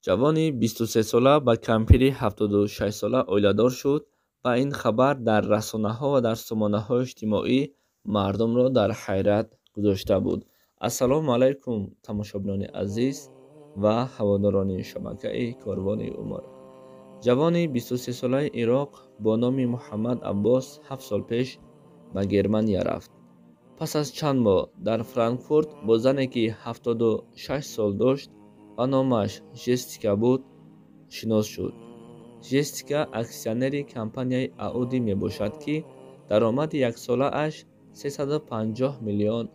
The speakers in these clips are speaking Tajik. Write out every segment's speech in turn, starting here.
ҷавони 23 сола ба кампири 76 сола оиладор шуд ва ин хабар дар расонаҳо ва дар сомонаҳои иҷтимоӣ мардумро дар ҳайрат гузошта буд. ассалому алайкум тамошобинони азиз ва ҳаводорони шабакаи Корвони Умр. ҷавони 23 солаи Ироқ бо номи Муҳаммад Аббос 7 сол пеш ба Германия рафт. пас аз чанд моҳ дар Франкфурт бо зане ки 76 сол дошт ва номаш Жестика буд, шинос шуд. Жестика аксионери компанияи Ауди мебошад ки даромади яксолааш $350 миллион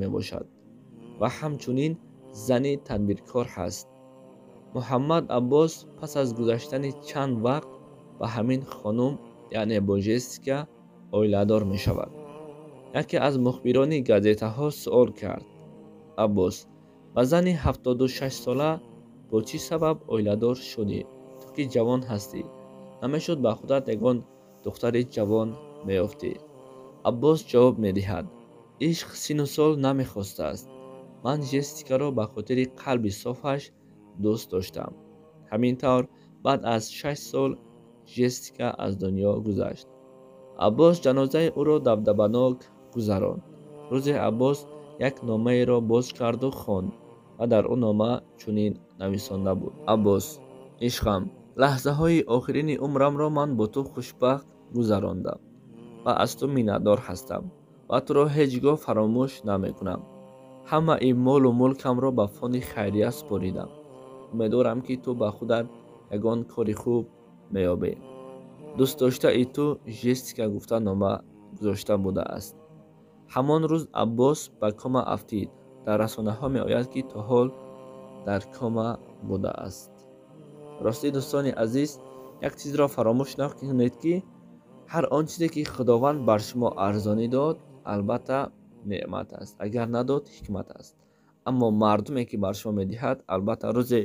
мебошад ва ҳамчунин зани тадбиркор ҳаст. Муҳаммад Аббос пас аз гузаштани чанд вақт ба ҳамин хонум, яъне бо Жестика, оиладор мешавад. яке аз мухбирони газетаҳо суол кард: Аббос, ба зани 76 сола бо чӣ сабаб оиладор шудӣ? Ту ки ҷавон ҳастӣ, намешуд ба худат ягон духтари ҷавон меёфтӣ? Аббос ҷавоб медиҳад: ишқ сину сол намехостааст. Ман Жестикаро ба хотири қалби софаш дӯст доштам. ҳамин тавр баъд аз 6 сол Жестика аз дунё гузашт. Аббос ҷанозаи ӯро дабдабанок гузаронд. рӯзе Аббос як номаеро боз карду хонд ва дар он нома чунин нависонда буд: Аббос, ишқам, лаҳзаҳои охирини умрамро ман бо ту хушбахт гузарондам ва аз ту миннатдор ҳастам ва туро ҳеҷ гоҳ фаромӯш намекунам. ҳамаи молу мулкамро ба фонди хайрия супоридам. умедворам ки ту ба худат ягон кори хуб меёбӣ. дӯстдоштаи ту, Жестика гуфта нома гузошта будааст. ҳамон рӯз Аббос ба кома афтид. дар расонаҳо меояд ки то ҳол дар кома будааст. ростӣ дӯстони азиз, як чизро фаромӯш накунед ки ҳар он чизе ки худованд бар шумо арзонӣ дод, албатта неъмат аст. агар надод, ҳикмат аст. аммо мардуме ки бар шумо медиҳад, албатта рӯзе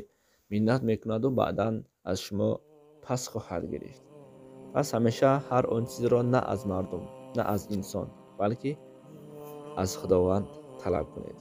миннат мекунаду баъдан аз шумо пас хоҳад гирифт. пас ҳамеша ҳар он чизро на аз мардум, на аз инсон, балки аз худованд талаб кунед.